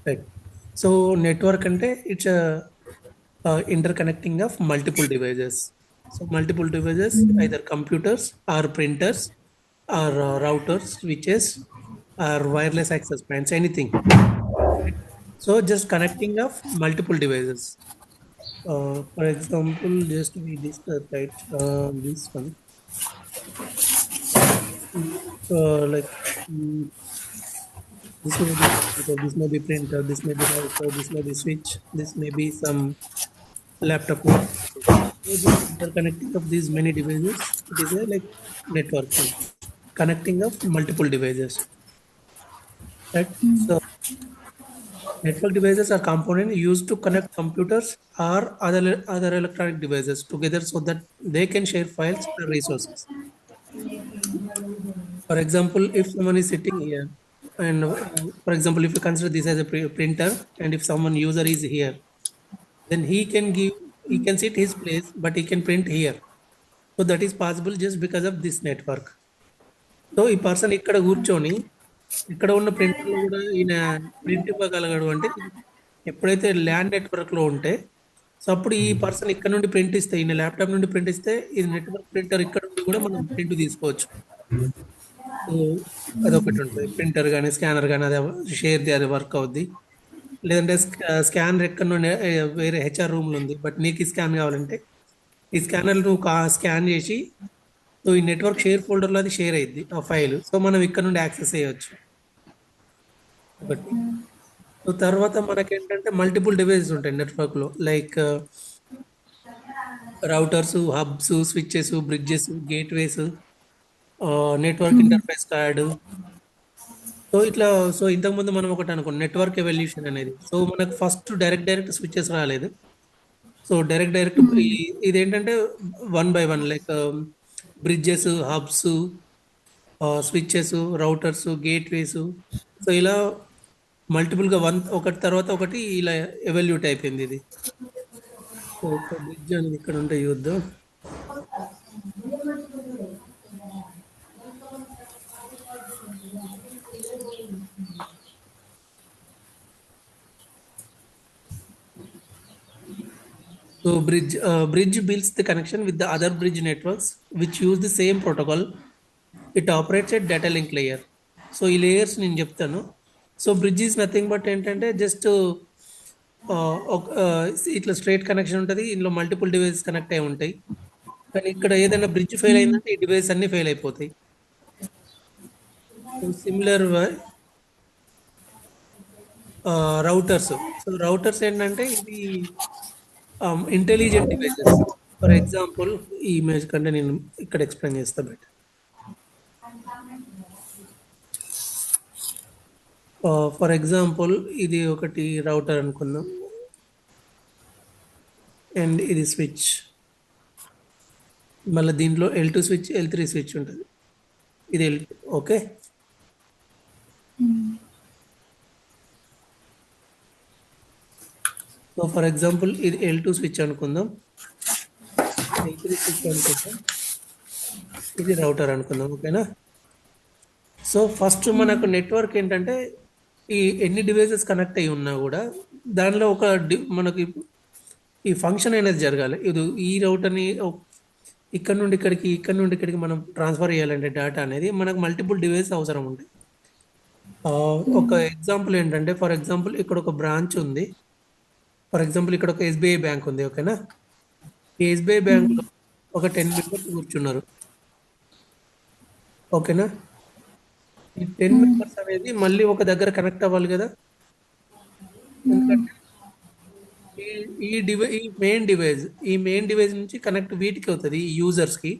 Right. So network ante it's a interconnecting of multiple devices. So multiple devices, either computers or printers or routers, switches or wireless access points, anything. Right? So just connecting of multiple devices. For example, just we discussed right this one. Like mm, this may be computer, this may be printer, this may be router, this may be switch, this may be some laptop. So just interconnecting of these many devices, it is a like networking, connecting of multiple devices. Right. So network devices are components used to connect computers or other electronic devices together so that they can share files or resources. For example, if someone is sitting here, and for example, if you consider this as a printer, and if someone user is here, then he can sit his place, but he can print here. So that is possible just because of this network. So ఈ person ఇక్కడ కూర్చొని ఇక్కడ ఉన్న ప్రింటర్లో కూడా ఈయన print ఇవ్వగలగడు అంటే ఎప్పుడైతే land నెట్వర్క్లో ఉంటే సో అప్పుడు ఈ పర్సన్ ఇక్కడ నుండి ప్రింట్ ఇస్తే ఈయన ల్యాప్టాప్ నుండి ప్రింట్ ఇస్తే ఇది నెట్వర్క్ ప్రింటర్ ఇక్కడ నుండి కూడా మనం ప్రింట్ తీసుకోవచ్చు. సో అదొకటి ఉంటుంది, ప్రింటర్ కానీ స్కానర్ కానీ అది షేర్ది అది వర్క్ అవుద్ది. లేదంటే స్కానర్ ఎక్కడ నుండి వేరే హెచ్ఆర్ రూమ్లో ఉంది బట్ నీకు ఈ స్కాన్ కావాలంటే ఈ స్కానర్ నువ్వు స్కాన్ చేసి సో ఈ నెట్వర్క్ షేర్ ఫోల్డర్లో అది షేర్ అయ్యింది ఆ ఫైల్. సో మనం ఇక్కడ నుండి యాక్సెస్ చేయవచ్చు ఒకటి. సో తర్వాత మనకేంటంటే మల్టిపుల్ డివైసెస్ ఉంటాయి నెట్వర్క్లో, like routers, hubs, switches, bridges, gateways, network interface card. So ఇట్లా సో ఇంతకుముందు మనం ఒకటి అనుకోండి నెట్వర్క్ ఎవల్యూషన్ అనేది. సో మనకు ఫస్ట్ డైరెక్ట్ స్విచ్చెస్ రాలేదు. సో డైరెక్ట్ ఇదేంటంటే one by one like bridges, hubs, switches, routers, gateways. So ఇలా మల్టిపుల్గా ఒకటి తర్వాత ఒకటి ఇలా ఎవల్యూట్ అయిపోయింది ఇది. సో ఒక బ్రిడ్జ్ అనేది ఇక్కడ ఉంటే చూద్దాం. So bridge builds the connection with the other bridge networks which use the same protocol. It operates at data link layer. So ఈ లేయర్స్ నేను చెప్తాను. So bridge is nothing but ఏంటంటే జస్ట్ ఇట్లా స్ట్రైట్ కనెక్షన్ ఉంటుంది, ఇందులో multiple devices connect అయి ఉంటాయి. కానీ ఇక్కడ ఏదైనా బ్రిడ్జ్ ఫెయిల్ అయిందంటే ఈ డివైస్ అన్ని ఫెయిల్ అయిపోతాయి. Similar routers. సో రౌటర్స్ ఏంటంటే ఇది ఇంటెలిజెంట్ డివైసెస్. ఫర్ ఎగ్జాంపుల్ ఈ ఇమేజ్ కంటే నేను ఇక్కడ ఎక్స్ప్లెయిన్ చేస్తా బెటర్. ఫర్ ఎగ్జాంపుల్ ఇది ఒకటి రౌటర్ అనుకుందాం అండ్ ఇది స్విచ్, మళ్ళీ దీంట్లో L2 స్విచ్, L3 స్విచ్ ఉంటుంది. ఇది L2. Okay. So for example ఇది L2 స్విచ్ అనుకుందాం, L3 స్విచ్ అనుకుందాం, ఇది రౌటర్ అనుకుందాం. ఓకేనా. సో ఫస్ట్ మనకు నెట్వర్క్ ఏంటంటే ఈ ఎన్ని డివైసెస్ కనెక్ట్ అయి ఉన్నా కూడా దానిలో ఒక మనకి ఈ ఫంక్షన్ అనేది జరగాలి. ఇది ఈ రౌటర్ని ఇక్కడ నుండి ఇక్కడికి మనం ట్రాన్స్ఫర్ చేయాలంటే డేటా అనేది మనకు మల్టిపుల్ డివైస్ అవసరం ఉంటుంది. ఒక ఎగ్జాంపుల్ ఏంటంటే ఫర్ ఎగ్జాంపుల్ ఇక్కడ ఒక బ్రాంచ్ ఉంది, ఫర్ ఎగ్జాంపుల్ ఇక్కడ ఒక SBI బ్యాంక్ ఉంది. ఓకేనా. ఈ SBI బ్యాంక్లో ఒక 10 మెంబర్స్ కూర్చున్నారు. ఓకేనా. ఈ 10 మెంబర్స్ అనేది మళ్ళీ ఒక దగ్గర కనెక్ట్ అవ్వాలి కదా, ఎందుకంటే ఈ మెయిన్ డివైస్ నుంచి కనెక్ట్ వీటికి అవుతుంది ఈ యూజర్స్కి.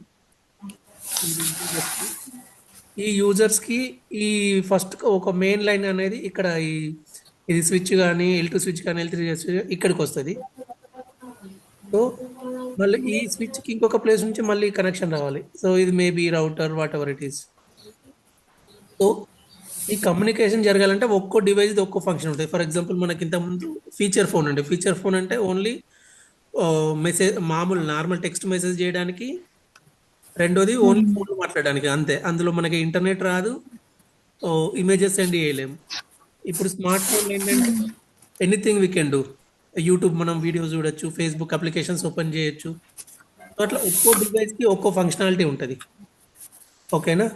ఈ యూజర్స్కి ఈ ఫస్ట్ ఒక మెయిన్ లైన్ అనేది ఇక్కడ ఇది స్విచ్ కానీ L2 స్విచ్ కానీ L3 స్విచ్ ఇక్కడికి వస్తుంది. సో మళ్ళీ ఈ స్విచ్కి ఇంకొక ప్లేస్ నుంచి మళ్ళీ కనెక్షన్ రావాలి. సో ఇది maybe router what ever it is. So ఈ కమ్యూనికేషన్ జరగాలంటే ఒక్కో డివైస్ ఒక్కో ఫంక్షన్ ఉంటుంది. ఫర్ ఎగ్జాంపుల్ మనకి ఇంతకుముందు ఫీచర్ ఫోన్ ఉండే, ఫీచర్ ఫోన్ అంటే ఓన్లీ మెసేజ్ మామూలు నార్మల్ టెక్స్ట్ మెసేజ్ చేయడానికి, రెండోది ఓన్లీ ఫోన్ మాట్లాడడానికి అంతే. అందులో మనకి ఇంటర్నెట్ రాదు, ఇమేజెస్ సెండ్ చేయలేము. ఇప్పుడు స్మార్ట్ ఫోన్లో ఏంటంటే anything we can do. YouTube మనం వీడియోస్ చూడొచ్చు, ఫేస్బుక్ అప్లికేషన్స్ ఓపెన్ చేయొచ్చు. సో అట్లా ఒక్కో డివైస్కి ఒక్కో ఫంక్షనాలిటీ ఉంటుంది. ఓకేనా?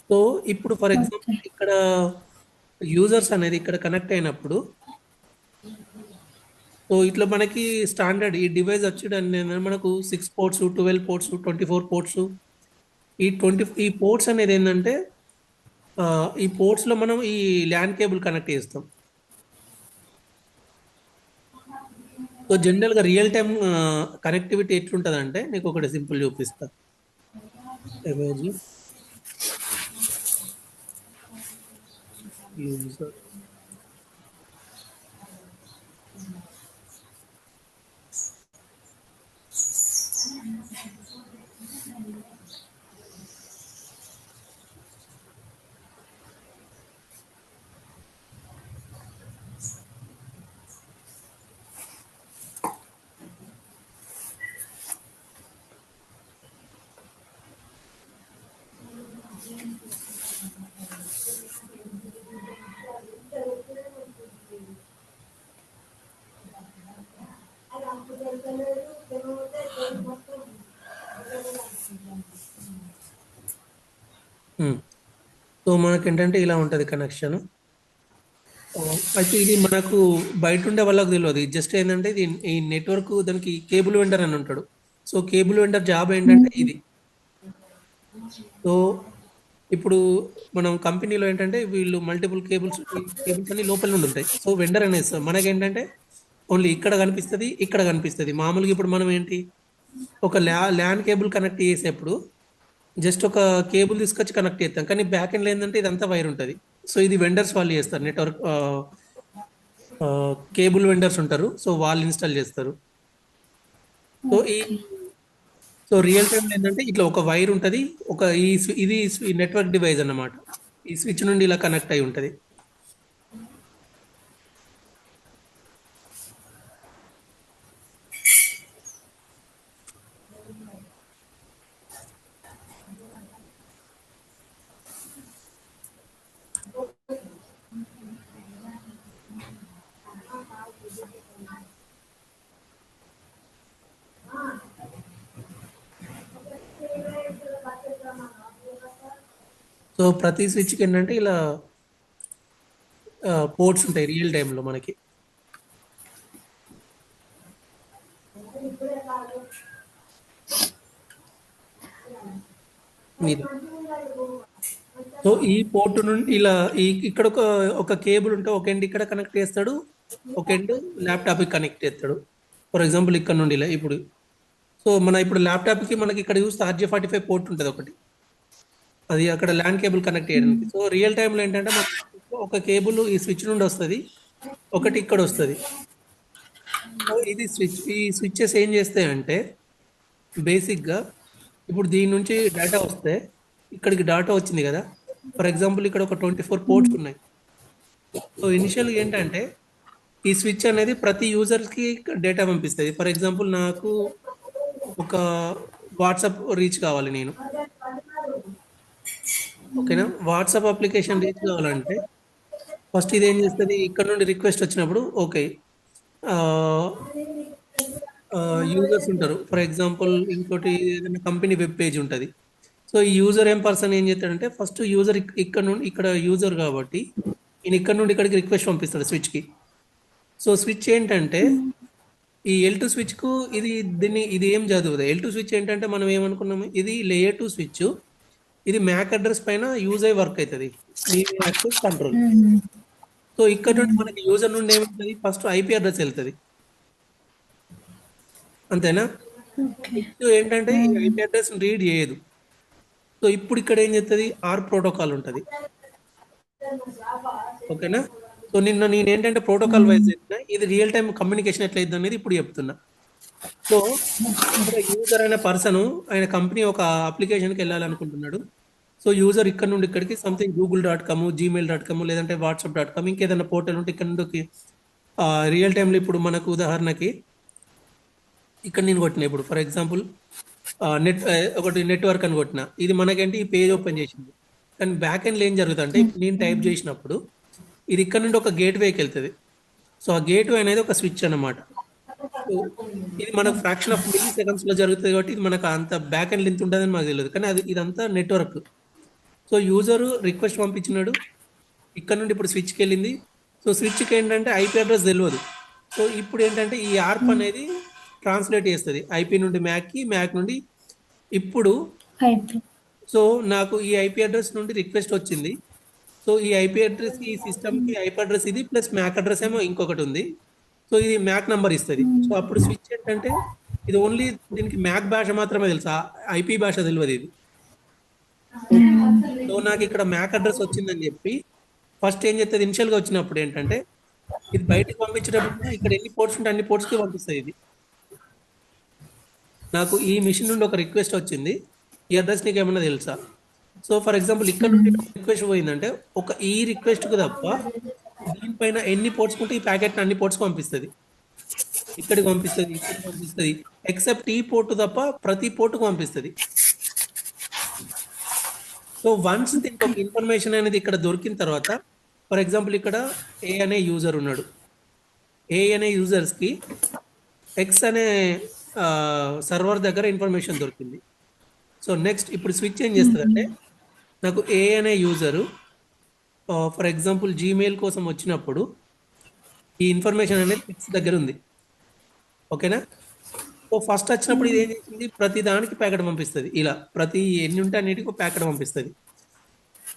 సో ఇప్పుడు ఫర్ ఓకే. ఎగ్జాంపుల్ ఇక్కడ యూజర్స్ అనేది ఇక్కడ కనెక్ట్ అయినప్పుడు, సో ఇట్లా మనకి స్టాండర్డ్ ఈ డివైస్ వచ్చేటంటే మనకు 6 పోర్ట్స్, 12 పోర్ట్స్, 24 పోర్ట్స్. ఈ పోర్ట్స్ అనేది ఏంటంటే ఈ పోర్ట్స్లో మనం ఈ ల్యాన్ కేబుల్ కనెక్ట్ చేస్తాం. సో జనరల్గా రియల్ టైమ్ కనెక్టివిటీ ఎట్లుంటుంది అంటే నీకు ఒకటి సింపుల్ చూపిస్తా. Image user. సో మనకేంటంటే ఇలా ఉంటుంది కనెక్షన్. అయితే ఇది మనకు బయట ఉండే వాళ్ళకి తెలియదు. ఇది జస్ట్ ఏంటంటే ఇది ఈ నెట్వర్క్ దానికి కేబుల్ వెండర్ అని ఉంటాడు. సో కేబుల్ వెండర్ జాబ్ ఏంటంటే ఇది. సో ఇప్పుడు మనం కంపెనీలో ఏంటంటే వీళ్ళు మల్టిపుల్ కేబుల్స్ అన్ని లోపల నుండి ఉంటాయి. సో వెండర్ అనేసి మనకేంటంటే ఓన్లీ ఇక్కడ కనిపిస్తుంది, ఇక్కడ కనిపిస్తుంది. మామూలుగా ఇప్పుడు మనం ఏంటి ఒక ల్యాన్ కేబుల్ కనెక్ట్ చేసేప్పుడు జస్ట్ ఒక కేబుల్ తీసుకొచ్చి కనెక్ట్ చేస్తాం. కానీ బ్యాక్ ఎండ్లో ఏంటంటే ఇదంతా వైర్ ఉంటుంది. సో ఇది వెండర్స్ వాళ్ళు చేస్తారు. నెట్వర్క్ కేబుల్ వెండర్స్ ఉంటారు. సో వాళ్ళు ఇన్స్టాల్ చేస్తారు. సో రియల్ టైం ఏంటంటే ఇట్లా ఒక వైర్ ఉంటుంది. ఒక ఇది నెట్వర్క్ డివైస్ అన్నమాట. ఈ స్విచ్ నుండి ఇలా కనెక్ట్ అయి ఉంటుంది. సో ప్రతి స్విచ్కి ఏంటంటే ఇలా పోర్ట్స్ ఉంటాయి రియల్ టైంలో మనకి. సో ఈ పోర్ట్ నుండి ఇలా ఇక్కడ ఒక కేబుల్ ఉంటే ఒక ఎండ్ ఇక్కడ కనెక్ట్ చేస్తాడు, ఒక ఎండ్ ల్యాప్టాప్కి కనెక్ట్ చేస్తాడు. ఫర్ ఎగ్జాంపుల్ ఇక్కడ నుండి ఇలా ఇప్పుడు సో ఇప్పుడు ల్యాప్టాప్కి మనకి ఇక్కడ చూస్తే RJ45 పోర్ట్ ఉంటుంది ఒకటి. అది అక్కడ ల్యాన్ కేబుల్ కనెక్ట్ చేయడానికి. సో రియల్ టైంలో ఏంటంటే మనకు ఒక కేబుల్ ఈ స్విచ్ నుండి వస్తుంది, ఒకటి ఇక్కడ వస్తుంది. సో ఇది ఈ స్విచ్చెస్ ఏం చేస్తాయంటే బేసిక్గా ఇప్పుడు దీని నుంచి డేటా వస్తే ఇక్కడికి డేటా వచ్చింది కదా. ఫర్ ఎగ్జాంపుల్ ఇక్కడ ఒక 24 పోర్ట్స్ ఉన్నాయి. సో ఇనిషియల్గా ఏంటంటే ఈ స్విచ్ అనేది ప్రతి యూజర్కి డేటా పంపిస్తుంది. ఫర్ ఎగ్జాంపుల్ నాకు ఒక వాట్సాప్ రీచ్ కావాలి నేను. ఓకేనా? వాట్సాప్ అప్లికేషన్ రీచ్ కావాలంటే ఫస్ట్ ఇది ఏం చేస్తుంది, ఇక్కడ నుండి రిక్వెస్ట్ వచ్చినప్పుడు ఓకే యూజర్స్ ఉంటారు. ఫర్ ఎగ్జాంపుల్ ఇంకోటి ఏదైనా కంపెనీ వెబ్ పేజ్ ఉంటుంది. సో ఈ యూజర్ పర్సన్ ఏం చేస్తాడంటే ఫస్ట్ యూజర్ ఇక్కడ యూజర్ కాబట్టి ఈయన ఇక్కడ నుండి ఇక్కడికి రిక్వెస్ట్ పంపిస్తాడు స్విచ్కి. సో స్విచ్ ఏంటంటే ఈ L2 స్విచ్కు ఇది ఏం చదువుతుంది. L2 స్విచ్ ఏంటంటే మనం ఏమనుకున్నాము, ఇది లేయర్ 2 స్విచ్. ఇది మ్యాక్ అడ్రస్ పైన యూజ్ అయ్యి వర్క్ అవుతుంది, యాక్సెస్ కంట్రోల్. సో ఇక్కడ నుండి మనకి యూజర్ నుండి ఏమవుతుంది, ఫస్ట్ IP అడ్రస్ వెళ్తుంది. అంతేనా? ఏంటంటే ఈ IP అడ్రస్ రీడ్ చేయదు. సో ఇప్పుడు ఇక్కడ ఏం చేస్తుంది, ఆర్ ప్రోటోకాల్ ఉంటుంది. ఓకేనా? సో నేను ఏంటంటే ప్రోటోకాల్ వైజ్ చెప్తున్నా, ఇది రియల్ టైం కమ్యూనికేషన్ ఎట్లయిద్ది అనేది ఇప్పుడు చెప్తున్నా. సో యూజర్ అయిన పర్సన్ ఆయన కంపెనీ ఒక అప్లికేషన్కి వెళ్ళాలనుకుంటున్నాడు. సో యూజర్ ఇక్కడ నుండి ఇక్కడికి సంథింగ్ google.com, gmail.com లేదంటే whatsapp.com ఇంకేదైనా పోర్టల్ ఉంటే ఇక్కడ నుండి రియల్ టైంలో ఇప్పుడు మనకు ఉదాహరణకి ఇక్కడ నేను కొట్టిన, ఇప్పుడు ఫర్ ఎగ్జాంపుల్ ఒకటి నెట్వర్క్ అని కొట్టిన, ఇది మనకేంటి ఈ పేజ్ ఓపెన్ చేసింది. కానీ బ్యాక్ ఎండ్లో ఏం జరుగుతుందంటే ఇప్పుడు నేను టైప్ చేసినప్పుడు ఇది ఇక్కడ నుండి ఒక గేట్వేకి వెళ్తుంది. సో ఆ గేట్వే అనేది ఒక స్విచ్ అన్నమాట. సో ఇది మనకు ఫ్రాక్షన్ ఆఫ్ మిల్లీ సెకండ్స్లో జరుగుతుంది కాబట్టి ఇది మనకు అంత బ్యాక్ ఎండ్ లెంత్ ఉంటుందని మాకు తెలియదు, కానీ అది ఇదంతా నెట్వర్క్. సో యూజరు రిక్వెస్ట్ పంపించినాడు, ఇక్కడ నుండి ఇప్పుడు స్విచ్కి వెళ్ళింది. సో స్విచ్కి ఏంటంటే ఐపీ అడ్రస్ తెలియదు. సో ఇప్పుడు ఏంటంటే ఈ ఆర్ప్ అనేది ట్రాన్స్లేట్ చేస్తుంది ఐపీ నుండి మ్యాక్కి, మ్యాక్ నుండి. ఇప్పుడు సో నాకు ఈ ఐపీ అడ్రస్ నుండి రిక్వెస్ట్ వచ్చింది. సో ఈ ఐపీ అడ్రస్ ఈ సిస్టమ్కి ఐపీ అడ్రస్ ఇది ప్లస్ మ్యాక్ అడ్రస్ ఏమో ఇంకొకటి ఉంది. సో ఇది మ్యాక్ నంబర్ ఇస్తుంది. సో అప్పుడు స్విచ్ ఏంటంటే ఇది ఓన్లీ దీనికి మ్యాక్ భాష మాత్రమే తెలుసు, ఐపీ భాష తెలియదు ఇది. సో నాకు ఇక్కడ మ్యాక్ అడ్రస్ వచ్చిందని చెప్పి ఫస్ట్ ఏం చేస్తుంది, ఇనిషియల్గా వచ్చినప్పుడు ఏంటంటే ఇది బయటకు పంపించేటప్పుడు ఇక్కడ ఎన్ని పోర్ట్స్ ఉంటే అన్ని పోర్ట్స్కి పంపిస్తుంది ఇది. నాకు ఈ మిషన్ నుండి ఒక రిక్వెస్ట్ వచ్చింది, ఈ అడ్రస్ నీకు ఏమన్నా తెలుసా? సో ఫర్ ఎగ్జాంపుల్ ఇక్కడ నుండి రిక్వెస్ట్ పోయిందంటే ఒక ఈ రిక్వెస్ట్కి తప్ప దీనిపైన ఎన్ని పోర్ట్స్ ఉంటే ఈ ప్యాకెట్ని అన్ని పోర్ట్స్ పంపిస్తుంది. ఇక్కడికి పంపిస్తుంది, ఇక్కడికి పంపిస్తుంది, ఎక్సెప్ట్ ఈ పోర్టు తప్ప ప్రతి పోర్టుకు పంపిస్తుంది. సో వన్స్ దీనికి ఒక ఇన్ఫర్మేషన్ అనేది ఇక్కడ దొరికిన తర్వాత, ఫర్ ఎగ్జాంపుల్ ఇక్కడ ఏ అనే యూజర్ ఉన్నాడు, ఏ అనే యూజర్స్కి ఎక్స్ అనే సర్వర్ దగ్గర ఇన్ఫర్మేషన్ దొరికింది. సో నెక్స్ట్ ఇప్పుడు స్విచ్ ఏం చేస్తుందంటే నాకు ఏ అనే యూజరు ఫర్ ఎగ్జాంపుల్ జీమెయిల్ కోసం వచ్చినప్పుడు ఈ ఇన్ఫర్మేషన్ అనేది ఎక్స్ దగ్గర ఉంది, ఓకేనా? సో ఫస్ట్ వచ్చినప్పుడు ఇది ఏం చేసింది, ప్రతి దానికి ప్యాకెట్ పంపిస్తుంది, ఇలా ప్రతి ఎన్ని ఉంటే అన్నిటికీ ప్యాకెట్ పంపిస్తుంది.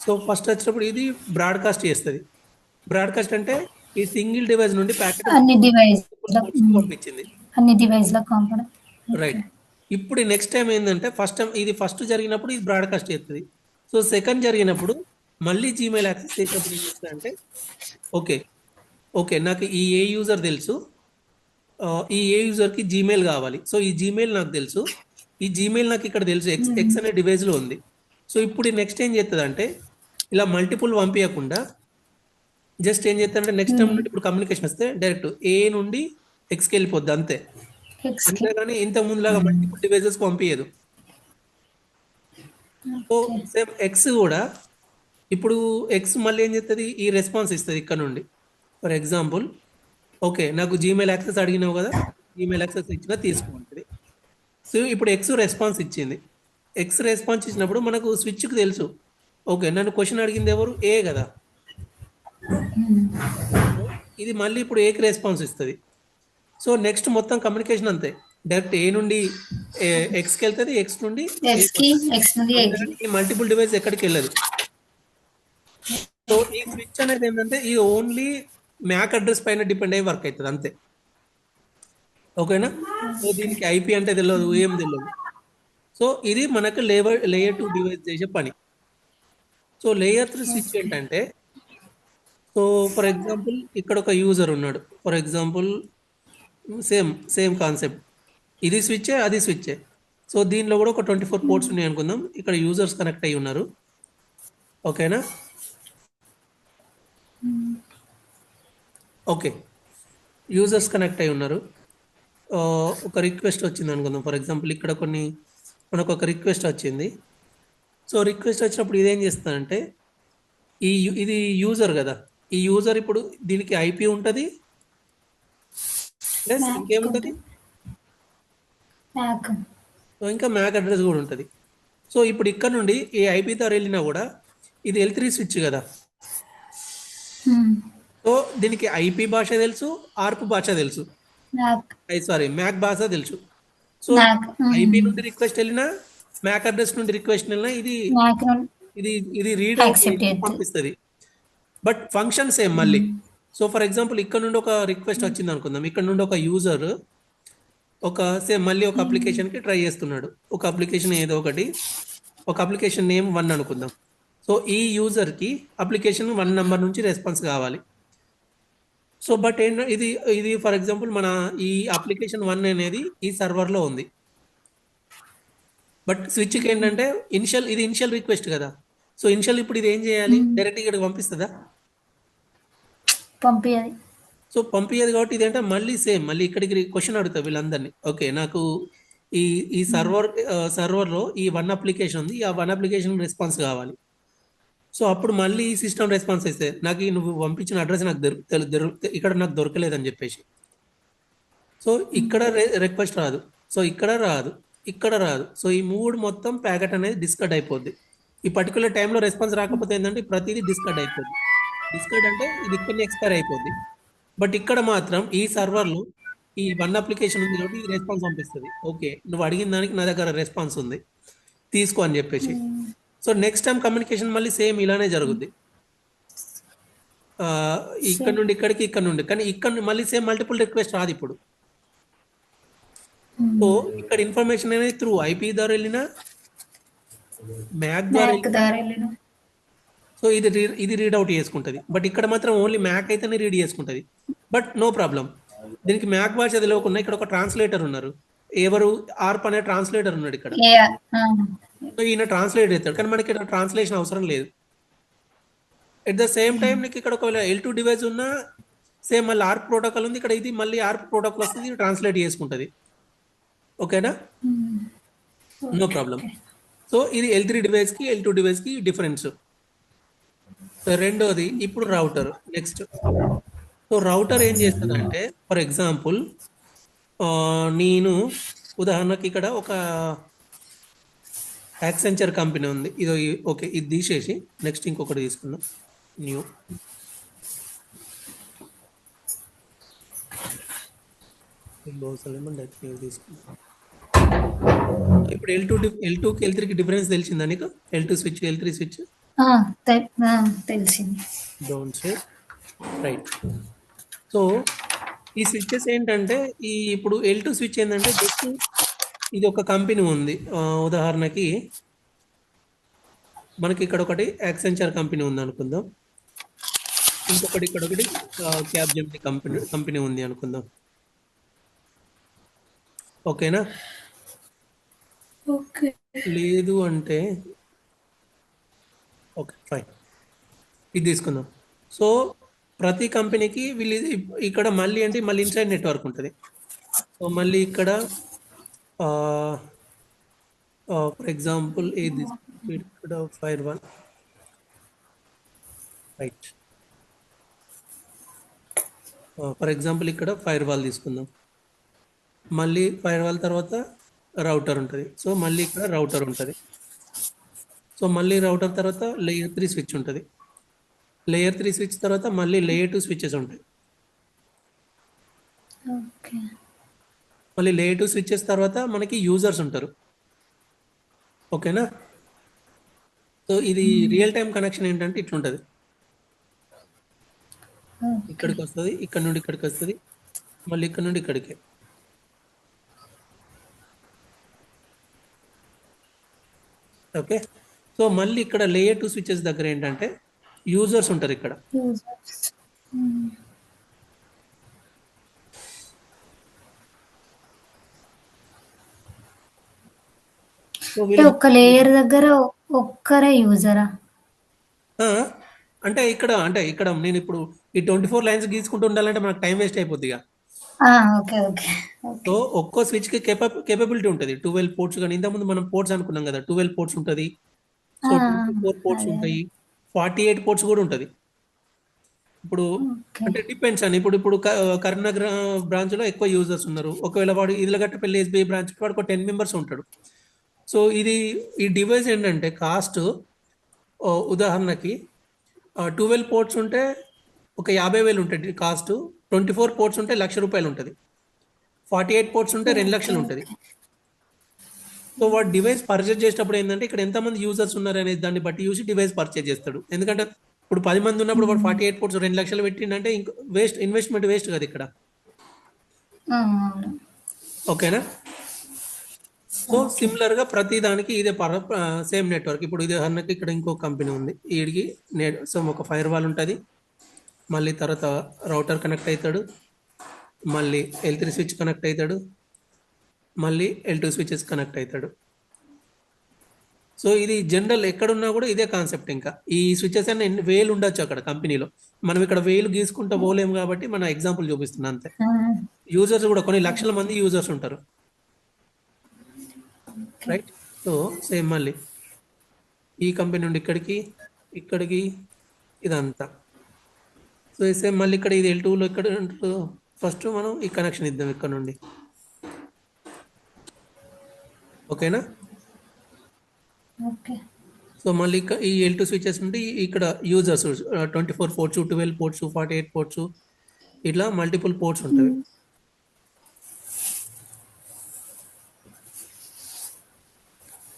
సో ఫస్ట్ వచ్చినప్పుడు ఇది బ్రాడ్కాస్ట్ చేస్తుంది. బ్రాడ్కాస్ట్ అంటే ఈ సింగిల్ డివైస్ నుండి ప్యాకెట్ పంపించింది, రైట్. ఇప్పుడు నెక్స్ట్ టైం ఏంటంటే ఫస్ట్ టైం ఇది ఫస్ట్ జరిగినప్పుడు ఇది బ్రాడ్కాస్ట్ చేస్తుంది. సో సెకండ్ జరిగినప్పుడు మళ్ళీ జీమెయిల్ యాక్సెస్ చేసినప్పుడు ఏం చేస్తుంది అంటే ఓకే ఓకే నాకు ఈ ఏ యూజర్ తెలుసు, ఈ ఏ యూజర్కి జీమెయిల్ కావాలి, సో ఈ జీమెయిల్ నాకు తెలుసు, ఈ జీమెయిల్ నాకు ఇక్కడ తెలుసు ఎక్స్ అనే డివైస్లో ఉంది. సో ఇప్పుడు నెక్స్ట్ ఏం చేస్తుంది అంటే ఇలా మల్టిపుల్ పంపించకుండా జస్ట్ ఏం చేస్తారంటే నెక్స్ట్ టైం నుండి ఇప్పుడు కమ్యూనికేషన్ వస్తే డైరెక్ట్ ఏ నుండి ఎక్స్కి వెళ్ళిపోద్ది అంతే, అంతేగాని ఇంతకు ముందులాగా మల్టిపుల్ డివైజెస్ పంపించదు. సో సేమ్ ఎక్స్ కూడా ఇప్పుడు ఎక్స్ మళ్ళీ ఏం చేస్తుంది, ఈ రెస్పాన్స్ ఇస్తుంది ఇక్కడ నుండి. ఫర్ ఎగ్జాంపుల్ ఓకే నాకు జీమెయిల్ యాక్సెస్ అడిగినావు కదా, జీమెయిల్ యాక్సెస్ ఇచ్చినా తీసుకుంటుంది. సో ఇప్పుడు ఎక్స్ రెస్పాన్స్ ఇచ్చింది. ఎక్స్ రెస్పాన్స్ ఇచ్చినప్పుడు మనకు స్విచ్కి తెలుసు ఓకే నన్ను క్వశ్చన్ అడిగింది ఎవరు, ఏ కదా. ఇది మళ్ళీ ఇప్పుడు ఏకి రెస్పాన్స్ ఇస్తుంది. సో నెక్స్ట్ మొత్తం కమ్యూనికేషన్ అంతే, డైరెక్ట్ ఏ నుండి ఎక్స్కి వెళ్తుంది, ఎక్స్ నుండి మల్టిపుల్ డివైస్ ఎక్కడికి వెళ్ళదు. సో ఈ స్విచ్ అనేది ఏంటంటే ఇది ఓన్లీ మ్యాక్ అడ్రస్ పైన డిపెండ్ అయ్యి వర్క్ అవుతుంది అంతే, ఓకేనా? సో దీనికి ఐపీ అంటే తెలియదు, ఏం తెలియదు. సో ఇది మనకు లేయర్ 2 డివైస్ చేసే పని. సో లేయర్ 3 స్విచ్ ఏంటంటే సో ఫర్ ఎగ్జాంపుల్ ఇక్కడ ఒక యూజర్ ఉన్నాడు, ఫర్ ఎగ్జాంపుల్ సేమ్ కాన్సెప్ట్, ఇది స్విచ్చే అది స్విచ్చే. సో దీనిలో కూడా ఒక 24 పోర్ట్స్ ఉన్నాయి అనుకుందాం, ఇక్కడ యూజర్స్ కనెక్ట్ అయ్యి ఉన్నారు, ఓకేనా? ఓకే యూజర్స్ కనెక్ట్ అయి ఉన్నారు, ఒక రిక్వెస్ట్ వచ్చింది అనుకుందాం. ఫర్ ఎగ్జాంపుల్ ఇక్కడ మనకు ఒక రిక్వెస్ట్ వచ్చింది. సో రిక్వెస్ట్ వచ్చినప్పుడు ఇదేం చేస్తానంటే ఇది యూజర్ కదా, ఈ యూజర్ ఇప్పుడు దీనికి ఐపీ ఉంటుంది ప్లస్ ఇంకేముంటుంది, ఇంకా మ్యాక్ అడ్రస్ కూడా ఉంటుంది. సో ఇప్పుడు ఇక్కడ నుండి ఈ ఐపీ ద్వారా వెళ్ళినా కూడా ఇది L3 స్విచ్ కదా. సో దీనికి ఐపీ భాష తెలుసు, ఆర్ప్ భాష తెలుసు, సారీ మ్యాక్ భాష తెలుసు. సో ఐపీ నుండి రిక్వెస్ట్ వెళ్ళినా మ్యాక్ అడ్రస్ నుండి రిక్వెస్ట్ వెళ్ళినా ఇది ఇది ఇది రీడ్ పంపిస్తుంది, బట్ ఫంక్షన్ సేమ్ మళ్ళీ. సో ఫర్ ఎగ్జాంపుల్ ఇక్కడ నుండి ఒక రిక్వెస్ట్ వచ్చింది అనుకుందాం, ఇక్కడ నుండి ఒక యూజర్ ఒక సేమ్ మళ్ళీ ఒక అప్లికేషన్కి ట్రై చేస్తున్నాడు, ఒక అప్లికేషన్ ఏదో ఒకటి, ఒక అప్లికేషన్ నేమ్ 1 అనుకుందాం. సో ఈ యూజర్కి అప్లికేషన్ 1 నెంబర్ నుంచి రెస్పాన్స్ కావాలి. సో బట్ ఇది ఫర్ ఎగ్జాంపుల్ మన ఈ అప్లికేషన్ 1 అనేది ఈ సర్వర్లో ఉంది, బట్ స్విచ్కి ఏంటంటే ఇది ఇనిషియల్ రిక్వెస్ట్ కదా. సో ఇనిషియల్ ఇప్పుడు ఇది ఏం చేయాలి, డైరెక్ట్ ఇక్కడికి పంపిస్తుందా? పంపించాలి. సో పంపించేది కాబట్టి ఇదేంటే మళ్ళీ ఇక్కడికి క్వశ్చన్ అడుగుతా వీళ్ళందరినీ, ఓకే నాకు ఈ సర్వర్లో ఈ 1 అప్లికేషన్ ఉంది, ఆ 1 అప్లికేషన్ రెస్పాన్స్ కావాలి. సో అప్పుడు మళ్ళీ ఈ సిస్టమ్ రెస్పాన్స్ ఇస్తే నాకు నువ్వు పంపించిన అడ్రస్ నాకు ఇక్కడ నాకు దొరకలేదని చెప్పేసి. సో ఇక్కడ రిక్వెస్ట్ రాదు, సో ఇక్కడ రాదు, ఇక్కడ రాదు. సో ఈ మూడు మొత్తం ప్యాకెట్ అనేది డిస్కట్ అయిపోద్ది. ఈ పర్టికులర్ టైంలో రెస్పాన్స్ రాకపోతే ఏంటంటే ప్రతిదీ డిస్కట్ అయిపోద్ది. డిస్కట్ అంటే ఇది ఇక్కడనే ఎక్స్పైర్ అయిపోద్ది. బట్ ఇక్కడ మాత్రం ఈ సర్వర్లో ఈ వన్ అప్లికేషన్ ఉంది కాబట్టి ఇది రెస్పాన్స్ పంపిస్తుంది. ఓకే, నువ్వు అడిగిన దానికి నా దగ్గర రెస్పాన్స్ ఉంది, తీసుకో అని చెప్పేసి. సో నెక్స్ట్ టైం కమ్యూనికేషన్ మళ్ళీ సేమ్ ఇలానే జరుగుద్ది. ఇక్కడ నుండి ఇక్కడికి, ఇక్కడ నుండి, కానీ ఇక్కడ మళ్ళీ సేమ్ మల్టిపుల్ రిక్వెస్ట్ రాదు ఇప్పుడు. సో ఇక్కడ ఇన్ఫర్మేషన్ అనేది త్రూ ఐపీ ద్వారా వెళ్ళినా, మ్యాక్ ద్వారా వెళ్ళినా, సో ఇది రీడ్ అవుట్ చేసుకుంటుంది. బట్ ఇక్కడ మాత్రం ఓన్లీ మ్యాక్ అయితేనే రీడ్ చేసుకుంటుంది. బట్ నో ప్రాబ్లం, దీనికి మ్యాక్ భాష తెలియకుండా ఇక్కడ ఒక ట్రాన్స్లేటర్ ఉన్నారు. ఎవరు? ఆర్ప్ అనే ట్రాన్స్లేటర్ ఉన్నాడు ఇక్కడ. సో ఈయన ట్రాన్స్లేట్ చేస్తాడు, కానీ మనకి ఇక్కడ ట్రాన్స్లేషన్ అవసరం లేదు. ఎట్ ద సేమ్ టైం నీకు ఇక్కడ ఒకవేళ L2 డివైస్ ఉన్నా సేమ్ మళ్ళీ ఆర్ప్ ప్రోటోకాల్ ఉంది ఇక్కడ, ఇది మళ్ళీ ఆర్ప్ ప్రోటోకాల్ వస్తుంది, ట్రాన్స్లేట్ చేసుకుంటుంది. ఓకేనా? No problem. సో ఇది L3 డివైస్కి L2 డివైస్కి డిఫరెన్స్. రెండోది ఇప్పుడు రౌటర్. నెక్స్ట్, సో రౌటర్ ఏం చేస్తుందంటే, ఫర్ ఎగ్జాంపుల్ నేను ఉదాహరణకి ఇక్కడ ఒక యాక్సెంచర్ కంపెనీ ఉంది, ఇది ఓకే, ఇది తీసేసి నెక్స్ట్ ఇంకొకటి తీసుకుందాం, న్యూ. తీసుకుందాం. ఇప్పుడు L2కి L3కి డిఫరెన్స్ తెలిసిందా నీకు? L2 స్విచ్, L3 స్విచ్ తెలిసింది. Don't say right. సో ఈ స్విచ్చెస్ ఏంటంటే, ఈ ఇప్పుడు L2 స్విచ్ ఏంటంటే జస్ట్ ఇది ఒక కంపెనీ ఉంది. ఉదాహరణకి మనకి ఇక్కడ ఒకటి యాక్సెంచర్ కంపెనీ ఉంది అనుకుందాం, ఇంకొకటి ఇక్కడ ఒకటి క్యాప్జెమినీ కంపెనీ ఉంది అనుకుందాం. ఓకేనా? లేదు అంటే ఓకే ఫైన్, ఇది తీసుకుందాం. సో ప్రతి కంపెనీకి వీళ్ళు ఇక్కడ మళ్ళీ అంటే మళ్ళీ ఇన్సైడ్ నెట్వర్క్ ఉంటుంది. సో మళ్ళీ ఇక్కడ ఫర్ ఎగ్జాంపుల్ ఇది ఇక్కడ fire wall, right. For example ఇక్కడ ఫైర్ వాల్ తీసుకుందాం, మళ్ళీ ఫైర్ వాల్ తర్వాత రౌటర్ ఉంటుంది. సో మళ్ళీ ఇక్కడ రౌటర్ ఉంటుంది. సో మళ్ళీ రౌటర్ తర్వాత లేయర్ 3 స్విచ్ ఉంటుంది. లేయర్ 3 స్విచ్ తర్వాత మళ్ళీ లేయర్ 2 స్విచెస్ ఉంటాయి. మళ్ళీ లేయర్ 2 స్విచెస్ తర్వాత మనకి యూజర్స్ ఉంటారు. ఓకేనా? సో ఇది రియల్ టైం కనెక్షన్ ఏంటంటే ఇట్లుంటుంది, ఇక్కడికి వస్తుంది, ఇక్కడ నుండి ఇక్కడికి వస్తుంది, మళ్ళీ ఇక్కడ నుండి ఇక్కడికి. ఓకే, సో మళ్ళీ ఇక్కడ లేయర్ 2 స్విచెస్ దగ్గర ఏంటంటే యూజర్స్ ఉంటారు ఇక్కడ. ఒక లేయర్ దగ్గర ఒక్కరే యూజరా? అంటే ఇక్కడ నేను ఇప్పుడు ఈ 24 లైన్స్ గీసుకుంటూ ఉండాలంటే మనకు టైం వేస్ట్ అయిపోద్ది. సో ఒక్కో స్విచ్ కి కేపబిలిటీ ఉంటుంది. 12 పోర్ట్స్, కానీ ఇంతకుముందు మనం పోర్ట్స్ అనుకున్నాం కదా, 12 పోర్ట్స్ ఉంటుంది. సో 24 పోర్ట్స్ ఉంటాయి, 48 పోర్ట్స్ కూడా ఉంటుంది. ఇప్పుడు అంటే డిపెండ్స్ అని, ఇప్పుడు కరీంనగర్ బ్రాంచ్ లో ఎక్కువ యూజర్స్ ఉన్నారు. ఒకవేళ వాడు ఇదిలగట్టపల్లి SBI బ్రాంచ్ వాడు ఒక 10 మెంబర్స్ ఉంటాడు. సో ఈ డివైస్ ఏంటంటే కాస్ట్, ఉదాహరణకి 12 పోర్ట్స్ ఉంటే ఒక 50,000 ఉంటుంది కాస్ట్, 24 పోర్ట్స్ ఉంటే ₹1,00,000 ఉంటుంది, 48 పోర్ట్స్ ఉంటే 2 లక్షలు ఉంటుంది. సో వాడు డివైస్ పర్చేజ్ చేసేటప్పుడు ఏంటంటే ఇక్కడ ఎంతమంది యూజర్స్ ఉన్నారు అనేది దాన్ని బట్టి చూసి డివైస్ పర్చేజ్ చేస్తాడు. ఎందుకంటే ఇప్పుడు 10 మంది ఉన్నప్పుడు వాడు 48 పోర్ట్స్ 2 లక్షలు పెట్టిండంటే ఇంకో ఇన్వెస్ట్మెంట్ వేస్ట్ కదా ఇక్కడ. ఓకేనా? సో సిమిలర్ గా ప్రతి దానికి ఇదే సేమ్ నెట్వర్క్. ఇప్పుడు ఉదాహరణకి ఇక్కడ ఇంకో కంపెనీ ఉంది, వీడికి సో ఒక ఫైర్ వాల్ ఉంటుంది, మళ్ళీ తర్వాత రౌటర్ కనెక్ట్ అవుతాడు, మళ్ళీ L3 స్విచ్ కనెక్ట్ అవుతాడు, మళ్ళీ L2 స్విచెస్ కనెక్ట్ అవుతాడు. సో ఇది జనరల్ ఎక్కడున్నా కూడా ఇదే కాన్సెప్ట్. ఇంకా ఈ స్విచెస్ అన్ని వేలు ఉండొచ్చు అక్కడ కంపెనీలో, మనం ఇక్కడ వేలు గీసుకుంటూ పోలేము కాబట్టి మన ఎగ్జాంపుల్ చూపిస్తున్నాం అంతే. యూజర్స్ కూడా కొన్ని లక్షల మంది యూజర్స్ ఉంటారు, రైట్. సో సేమ్ మళ్ళీ ఈ కంపెనీ నుండి ఇక్కడికి, ఇక్కడికి ఇదంతా. సో సేమ్ మళ్ళీ ఇక్కడ ఇది L2లో ఇక్కడ ఫస్ట్ మనం ఈ కనెక్షన్ ఇద్దాం ఇక్కడ నుండి. ఓకేనా? ఓకే. సో మళ్ళీ ఈ L2 స్విచెస్ నుండి ఇక్కడ యూజర్స్ 24 పోర్ట్స్, 12 పోర్ట్స్, 48 పోర్ట్స్, ఇట్లా మల్టిపుల్ పోర్ట్స్ ఉంటాయి.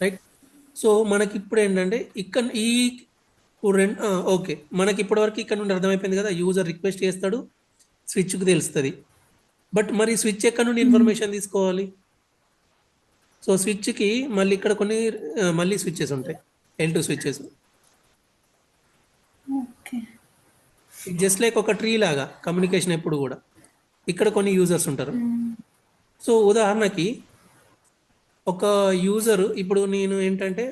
రైట్. సో మనకి ఇప్పుడు ఏంటంటే ఇక్కడ ఈ ఓకే, మనకి ఇప్పటివరకు ఇక్కడ నుండి అర్థమైపోయింది కదా, యూజర్ రిక్వెస్ట్ చేస్తాడు, స్విచ్కి తెలుస్తుంది. బట్ మరి స్విచ్ ఎక్కడ నుండి ఇన్ఫర్మేషన్ తీసుకోవాలి? సో స్విచ్కి మళ్ళీ ఇక్కడ కొన్ని మళ్ళీ స్విచ్చెస్ ఉంటాయి, L2 switches. Okay. Just like ఒక ట్రీ లాగా కమ్యూనికేషన్ ఎప్పుడు కూడా. ఇక్కడ కొన్ని యూజర్స్ ఉంటారు. సో ఉదాహరణకి ఒక యూజర్, ఇప్పుడు నేను ఏంటంటే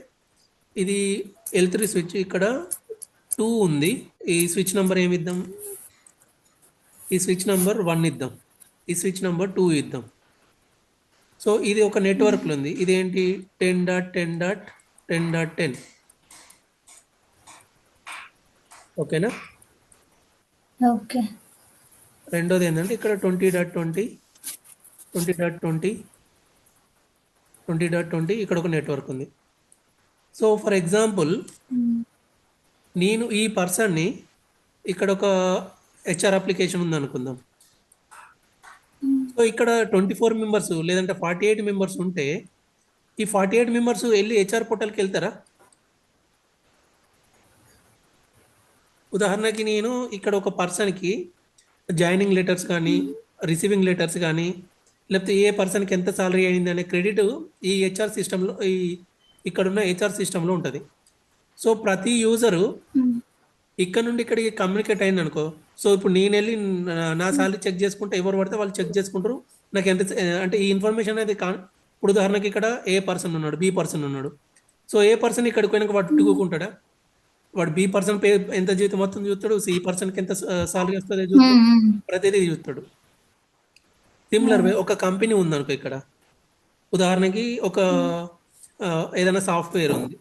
ఇది L3 స్విచ్, ఇక్కడ 2 ఉంది. ఈ స్విచ్ నెంబర్ ఏమి ఇద్దాం? ఈ స్విచ్ నెంబర్ 1 ఇద్దాం, ఈ స్విచ్ నెంబర్ 2 ఇద్దాం. సో ఇది ఒక నెట్వర్క్లో ఉంది. ఇదేంటి? 10.10.10.10. ఓకేనా? ఓకే. రెండోది ఏంటంటే ఇక్కడ 20.20, 20.20, 20.20, ఇక్కడ ఒక నెట్వర్క్ ఉంది. సో ఫర్ ఎగ్జాంపుల్ నేను ఈ పర్సన్ని, ఇక్కడ ఒక HR అప్లికేషన్ ఉంది అనుకుందాం. సో ఇక్కడ 24 మెంబర్స్ లేదంటే 48 మెంబర్స్ ఉంటే, ఈ 48 మెంబర్స్ వెళ్ళి HR పోర్టల్కి వెళ్తారా? ఉదాహరణకి నేను ఇక్కడ ఒక పర్సన్కి జాయినింగ్ లెటర్స్ కానీ, రిసీవింగ్ లెటర్స్ కానీ, లేకపోతే ఏ పర్సన్కి ఎంత సాలరీ అయింది అనే క్రెడిట్ ఈ HR సిస్టంలో, ఇక్కడున్న HR సిస్టంలో ఉంటుంది. సో ప్రతి యూజరు ఇక్కడ నుండి ఇక్కడికి కమ్యూనికేట్ అయింది అనుకో, సో ఇప్పుడు నేను వెళ్ళి నా సాలరీ చెక్ చేసుకుంటే, ఎవరు పడితే వాళ్ళు చెక్ చేసుకుంటారు నాకు ఎంత అంటే ఈ ఇన్ఫర్మేషన్ అనేది ఇప్పుడు ఉదాహరణకి ఇక్కడ ఏ పర్సన్ ఉన్నాడు, B పర్సన్ ఉన్నాడు. సో ఏ పర్సన్ ఇక్కడికి పోయినాక వాడు టిక్కుకుంటాడా? వాడు B పర్సన్ పే ఎంత జీతం మొత్తం చూస్తాడు, C పర్సన్కి ఎంత సాలరీ వస్తుందో చూస్తాడు, ప్రతిదీ చూస్తాడు. సిమిలర్ వే ఒక కంపెనీ ఉందనుకో, ఇక్కడ ఉదాహరణకి ఒక ఏదైనా సాఫ్ట్వేర్ ఉంది.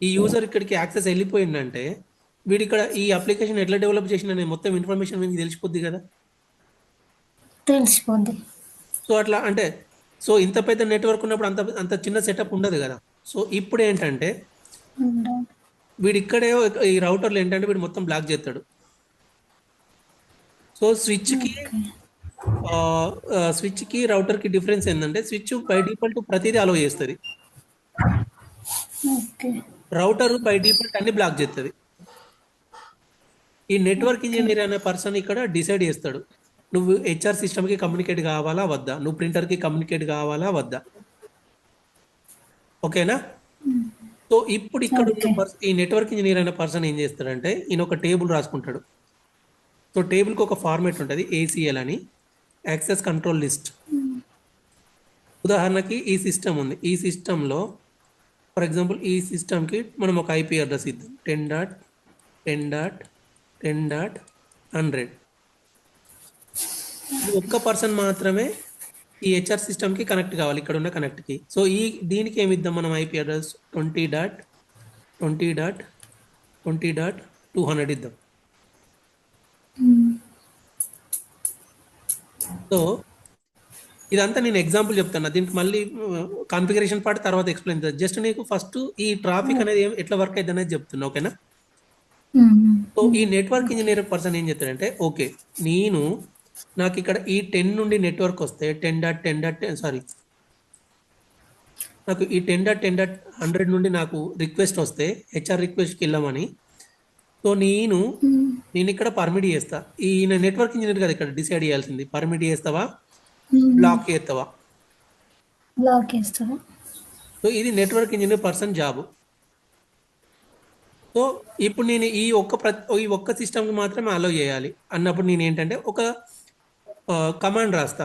ఈ యూజర్ ఇక్కడికి యాక్సెస్ వెళ్ళిపోయిందంటే, వీడు ఇక్కడ ఈ అప్లికేషన్ ఎట్లా డెవలప్ చేసిన మొత్తం ఇన్ఫర్మేషన్ మీకు తెలిసిపోద్ది కదా. తెలిసిపోద్ది. సో అట్లా అంటే, సో ఇంత పెద్ద నెట్వర్క్ ఉన్నప్పుడు అంత అంత చిన్న సెటప్ ఉండదు కదా. సో ఇప్పుడు ఏంటంటే వీడు ఇక్కడే ఈ రౌటర్లో ఏంటంటే వీడు మొత్తం బ్లాక్ చేస్తాడు. సో స్విచ్కి రౌటర్కి డిఫరెన్స్ ఏంటంటే, స్విచ్ బై డిఫాల్ట్ ప్రతిదీ అలో చేస్తుంది, రౌటర్ బై డిఫాల్ట్ అన్ని బ్లాక్ చేస్తుంది. ఈ నెట్వర్క్ ఇంజనీర్ అనే పర్సన్ ఇక్కడ డిసైడ్ చేస్తాడు, నువ్వు HR సిస్టమ్కి కమ్యూనికేట్ కావాలా వద్దా, నువ్వు ప్రింటర్కి కమ్యూనికేట్ కావాలా వద్దా. ఓకేనా? సో ఇప్పుడు ఇక్కడ ఈ నెట్వర్క్ ఇంజనీర్ అనే పర్సన్ ఏం చేస్తాడంటే, ఈయన ఒక టేబుల్ రాసుకుంటాడు. సో టేబుల్కి ఒక ఫార్మేట్ ఉంటుంది, ACL అని, యాక్సెస్ కంట్రోల్ లిస్ట్. ఉదాహరణకి ఈ సిస్టమ్ ఉంది, ఈ సిస్టంలో ఫర్ ఎగ్జాంపుల్ ఈ సిస్టమ్కి మనం ఒక IP అడ్రస్ ఇద్దాం, 10.10.10.100. ఒక్క పర్సన్ మాత్రమే ఈ HR సిస్టమ్కి కనెక్ట్ కావాలి, ఇక్కడ ఉన్న కనెక్ట్కి. సో దీనికి ఏమి ఇద్దాం మనం? IP అడ్రస్ 20.20.20.200 ఇద్దాం. సో ఇదంతా నేను ఎగ్జాంపుల్ చెప్తాను, దీనికి మళ్ళీ కాన్ఫిగరేషన్ పార్ట్ తర్వాత ఎక్స్ప్లెయిన్ చేస్తాను. జస్ట్ నీకు ఫస్ట్ ఈ ట్రాఫిక్ అనేది ఎట్లా వర్క్ అవుతుంది అనేది చెప్తున్నా. ఓకేనా? సో ఈ నెట్వర్క్ ఇంజనీర్ పర్సన్ ఏం చెప్తాడంటే, ఓకే నాకు ఇక్కడ ఈ 10 నుండి నెట్వర్క్ వస్తే 10.10.10 నాకు ఈ 10.10.100 నుండి నాకు రిక్వెస్ట్ వస్తే HR రిక్వెస్ట్కి వెళ్ళమని. సో నేను ఇక్కడ పర్మిట్ చేస్తా. ఈ నెట్వర్క్ ఇంజనీర్ కదా ఇక్కడ డిసైడ్ చేయాల్సింది, పర్మిట్ చేస్తావా బ్లాక్ చేస్తావా. సో ఇది network engineer person job. So ఇప్పుడు నేను ఈ ఒక్క సిస్టమ్కి మాత్రమే అలౌ చేయాలి అన్నప్పుడు నేను ఏంటంటే ఒక కమాండ్ రాస్తా.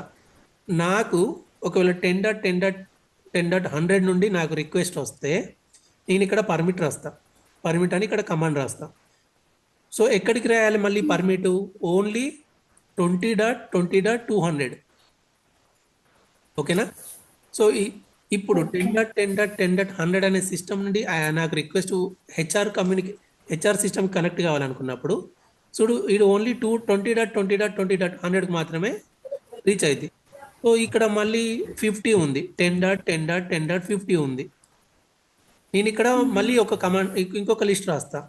నాకు ఒకవేళ 10.10.10.100 నుండి నాకు రిక్వెస్ట్ వస్తే నేను ఇక్కడ పర్మిట్ రాస్తా, పర్మిట్ అని ఇక్కడ కమాండ్ రాస్తా. సో ఎక్కడికి రాయాలి మళ్ళీ పర్మిట్? ఓన్లీ 20.20.200. ఓకేనా? సో ఇప్పుడు 10.10.10.100 అనే సిస్టమ్ నుండి నాకు రిక్వెస్ట్ హెచ్ఆర్ సిస్టమ్ కనెక్ట్ కావాలనుకున్నప్పుడు చూడు ఇది ఓన్లీ 20.20.20.100కి మాత్రమే రీచ్ అయింది. సో ఇక్కడ మళ్ళీ 50 ఉంది, 10.10.10.50 ఉంది. నేను ఇక్కడ మళ్ళీ ఒక కమాండ్ ఇంకొక లిస్ట్ రాస్తా.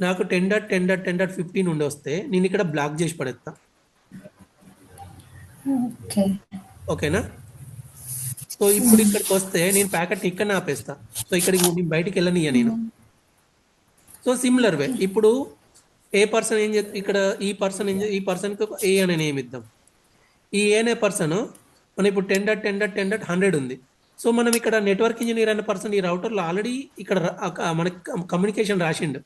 నాకు 10.10.10.15 నుండి వస్తే నేను ఇక్కడ బ్లాక్ చేసి పడేస్తా. ఓకే. ఓకేనా? సో ఇప్పుడు ఇక్కడికి వస్తే నేను ప్యాకెట్ ఇక్కడ ఆపేస్తా. సో ఇక్కడికి నేను బయటికి వెళ్ళనియా నేను. సో సిమిలర్ వే ఇప్పుడు ఏ పర్సన్ ఏం చేస్తా, ఇక్కడ ఈ పర్సన్కి ఒక ఏ అనే నేమ్ ఇద్దాం. ఈ ఏ అనే పర్సన్ మనం ఇప్పుడు 10.10.10.100 ఉంది. సో మనం ఇక్కడ నెట్వర్క్ ఇంజనీర్ అనే పర్సన్ ఈ రౌటర్లో ఆల్రెడీ ఇక్కడ మనకి కమ్యూనికేషన్ రాసిండు,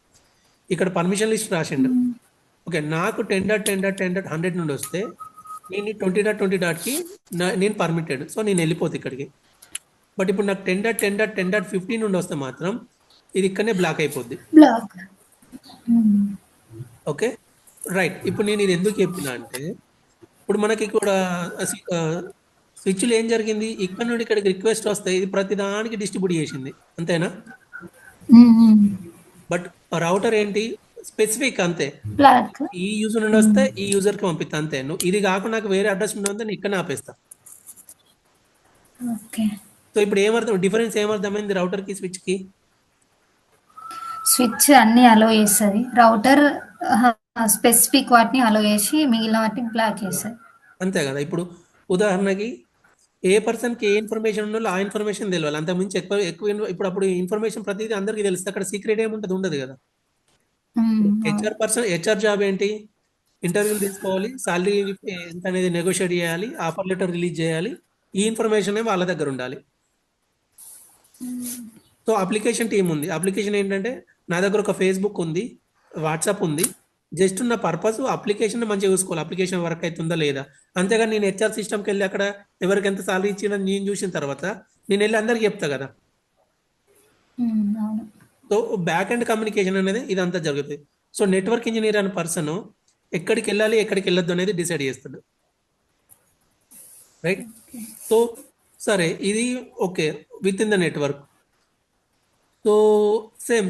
ఇక్కడ పర్మిషన్ లిస్ట్ రాసిండు. ఓకే, నాకు 10.10.10.100 నుండి వస్తే నేను 20.20కి నేను పర్మిటెడ్, సో నేను వెళ్ళిపోతే ఇక్కడికి. బట్ ఇప్పుడు నాకు 10.10.10.15 నుండి వస్తే మాత్రం ఇది ఇక్కడనే బ్లాక్ అయిపోద్ది. బ్లాక్. Okay right. ఇప్పుడు నేను ఇది ఎందుకు చెప్పినా అంటే ఇప్పుడు మనకి కూడా స్విచ్లు ఏం జరిగింది, ఇక్కడ నుండి ఇక్కడికి రిక్వెస్ట్ వస్తాయి, ఇది ప్రతిదానికి డిస్ట్రిబ్యూట్ చేసింది, అంతేనా? బట్ రౌటర్ ఏంటి స్పెసిఫిక్, అంతే. బ్లాక్. ఈ యూజర్ నుండి వస్తే ఈ యూజర్కి పంపిస్తా, అంతే. నువ్వు ఇది కాకుండా నాకు వేరే అడ్రస్ నుండి వస్తే నేను ఇక్కడ ఆపేస్తా. ఓకే. సో ఇప్పుడు ఏమర్థం, డిఫరెన్స్ ఏమర్థమైంది రౌటర్కి స్విచ్కి? స్విచ్ అన్ని అలో చేస్తుంది, రౌటర్ స్పెసిఫిక్ వాటిని అలో చేసి మిగిలిన వాటిని బ్లాక్ చేస్తుంది. అంతే కదా. ఇప్పుడు ఉదాహరణకి ఏ పర్సన్కి ఏ ఇన్ఫర్మేషన్ ఉండాలో ఆ ఇన్ఫర్మేషన్ తెలియాలి, అంతకుమించి ఎక్కువ ఇప్పుడు అప్పుడు ఇన్ఫర్మేషన్ ప్రతిదీ అందరికీ తెలుస్తుంది, అక్కడ సీక్రెట్ ఏముంటుంది, ఉండదు కదా. హెచ్ఆర్ జాబ్ ఏంటి, ఇంటర్వ్యూలు తీసుకోవాలి, సాలరీ ఎంత అనేది నెగోషియేట్ చేయాలి, ఆఫర్ లెటర్ రిలీజ్ చేయాలి, ఈ ఇన్ఫర్మేషన్ వాళ్ళ దగ్గర ఉండాలి. సో అప్లికేషన్ టీం ఉంది, అప్లికేషన్ ఏంటంటే నా దగ్గర ఒక ఫేస్బుక్ ఉంది, వాట్సాప్ ఉంది, జస్ట్ నా పర్పస్ అప్లికేషన్ మంచిగా చూసుకోవాలి, అప్లికేషన్ వర్క్ అవుతుందా లేదా. అంతేగాని నేను హెచ్ఆర్ సిస్టమ్కి వెళ్ళి అక్కడ ఎవరికి ఎంత సాలరీ ఇచ్చినా నేను చూసిన తర్వాత నేను వెళ్ళి అందరికి చెప్తా కదా. సో బ్యాక్ అండ్ కమ్యూనికేషన్ అనేది ఇదంతా జరుగుతుంది. సో నెట్వర్క్ ఇంజనీర్ అనే పర్సన్ ఎక్కడికి వెళ్ళాలి ఎక్కడికి వెళ్ళొద్దు అనేది డిసైడ్ చేస్తాడు, రైట్? సో సరే, ఇది okay with in the network. So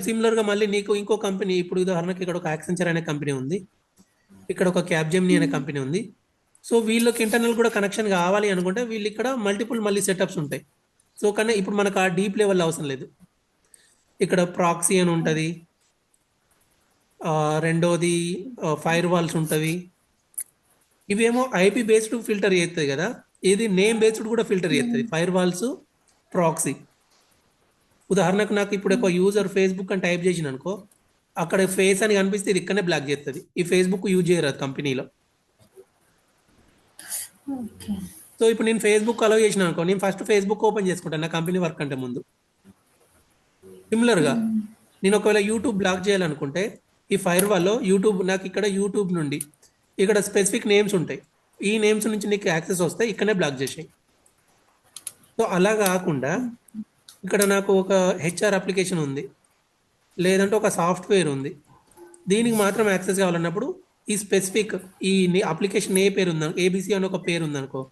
సిమిలర్గా మళ్ళీ నీకు ఇంకో కంపెనీ, ఇప్పుడు ఉదాహరణకి ఇక్కడ ఒక యాక్సెంచర్ అనే కంపెనీ ఉంది, ఇక్కడ ఒక క్యాప్జెమినీ అనే కంపెనీ ఉంది. సో వీళ్ళకి ఇంటర్నల్ కూడా కనెక్షన్ కావాలి అనుకుంటే వీళ్ళు ఇక్కడ మల్టిపుల్ మళ్ళీ సెటప్స్ ఉంటాయి. సో కానీ ఇప్పుడు మనకు ఆ డీప్ లెవెల్ అవసరం లేదు, ఇక్కడ ప్రాక్సీ అని ఉంటుంది, రెండోది ఫైర్ వాల్స్ ఉంటుంది. ఇవేమో ఐపీ బేస్డ్ ఫిల్టర్ చేస్తుంది కదా, ఇది నేమ్ బేస్డ్ కూడా ఫిల్టర్ చేస్తుంది, ఫైర్ వాల్స్, ప్రాక్సీ. ఉదాహరణకు నాకు ఇప్పుడు ఒక యూజర్ ఫేస్బుక్ అని టైప్ చేసిన అనుకో, అక్కడ ఫేస్ అని కనిపిస్తే ఇది ఇక్కడనే బ్లాక్ చేస్తుంది, ఈ ఫేస్బుక్ యూజ్ చేయరు కంపెనీలో. సో ఇప్పుడు నేను ఫేస్బుక్ అలౌ చేసిన అనుకో, నేను ఫస్ట్ ఫేస్బుక్ ఓపెన్ చేసుకుంటాను నా కంపెనీ వర్క్ అంటే ముందు. సిమిలర్గా నేను ఒకవేళ యూట్యూబ్ బ్లాక్ చేయాలనుకుంటే ఈ ఫైర్ వాల్లో యూట్యూబ్, నాకు ఇక్కడ యూట్యూబ్ నుండి ఇక్కడ స్పెసిఫిక్ నేమ్స్ ఉంటాయి, ఈ నేమ్స్ నుంచి నీకు యాక్సెస్ వస్తే ఇక్కడనే బ్లాక్ చేసాయి. సో అలా కాకుండా ఇక్కడ నాకు ఒక హెచ్ఆర్ అప్లికేషన్ ఉంది, లేదంటే ఒక సాఫ్ట్వేర్ ఉంది, దీనికి మాత్రం యాక్సెస్ కావాలన్నప్పుడు ఈ స్పెసిఫిక్ ఈ అప్లికేషన్ ఏ పేరు ఉందనుకో, ఏబీసీ అని ఒక పేరు ఉందనుకో,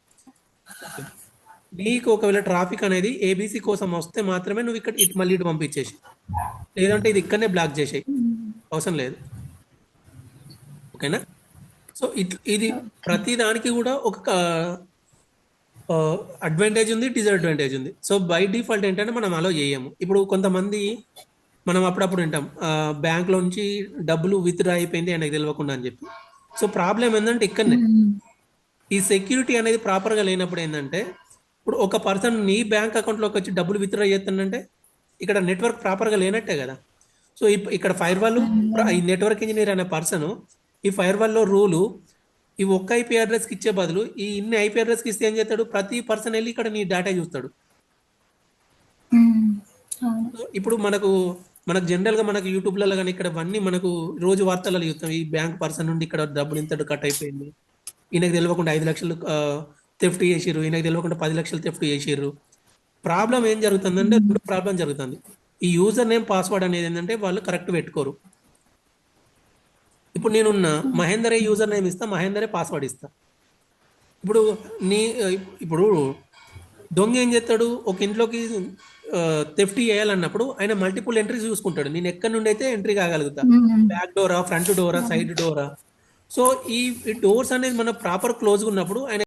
నీకు ఒకవేళ ట్రాఫిక్ అనేది ఏబీసీ కోసం వస్తే మాత్రమే నువ్వు ఇక్కడ ఇటు మళ్ళీ ఇటు పంపించేసి, లేదంటే ఇది ఇక్కడనే బ్లాక్ చేసేయి, అవసరం లేదు. ఓకేనా? సో ఇది ప్రతి దానికి కూడా ఒక అడ్వాంటేజ్ ఉంది, డిసడ్వాంటేజ్ ఉంది. సో బై డిఫాల్ట్ ఏంటంటే మనం అలో చేయము. ఇప్పుడు కొంతమంది మనం అప్పుడప్పుడు వింటాం బ్యాంక్లో నుంచి డబ్బులు విత్డ్రా అయిపోయింది ఆయనకు తెలియకుండా అని చెప్పి. సో ప్రాబ్లం ఏంటంటే ఇక్కడనే ఈ సెక్యూరిటీ అనేది ప్రాపర్గా లేనప్పుడు ఏంటంటే, ఇప్పుడు ఒక పర్సన్ నీ బ్యాంక్ అకౌంట్లోకి వచ్చి డబ్బులు విత్డ్రా చేస్తుందంటే ఇక్కడ నెట్వర్క్ ప్రాపర్గా లేనట్టే కదా. సో ఇక్కడ ఫైర్ వాల్, ఈ నెట్వర్క్ ఇంజనీర్ అనే పర్సన్ ఈ ఫైర్ వాల్లో రూలు ఈ ఒక్క ఐపీ అడ్రస్కి ఇచ్చే బదులు ఈ ఇన్ని ఐపీ అడ్రస్కి ఇస్తే ఏం చేస్తాడు, ప్రతి పర్సన్ వెళ్ళి ఇక్కడ నీ డేటా చూస్తాడు. ఇప్పుడు మనకు జనరల్గా మనకు యూట్యూబ్లలో కానీ ఇక్కడ అన్నీ మనకు రోజు వార్తలలో చూస్తాం, ఈ బ్యాంక్ పర్సన్ నుండి ఇక్కడ డబ్బులు ఇంత కట్ అయిపోయింది, ఈయనకు తెలియకుండా 5 లక్షలు థెఫ్ట్ చేసిర్రు, ఈయనకు తెలియకుండా 10 లక్షలు థెఫ్ట్ చేసిర్రు. ప్రాబ్లం ఏం జరుగుతుందంటే 2 ప్రాబ్లం జరుగుతుంది. ఈ యూజర్ నేమ్ పాస్వర్డ్ అనేది ఏంటంటే వాళ్ళు కరెక్ట్ పెట్టుకోరు. ఇప్పుడు నేనున్న మహేందరే యూజర్ నేమ్ ఇస్తా, మహేందరే పాస్వర్డ్ ఇస్తా. ఇప్పుడు దొంగ ఏం చేస్తాడు, ఒక ఇంట్లోకి థెఫ్ట్ చేయాలన్నప్పుడు ఆయన మల్టిపుల్ ఎంట్రీస్ చూసుకుంటాడు. నేను ఎక్కడి నుండి అయితే ఎంట్రీ కాగలుగుతా, హ్మ్. Back Dora, front Dora, side Dora. So ఈ డోర్స్ అనేది మన ప్రాపర్ క్లోజ్ ఉన్నప్పుడు ఆయన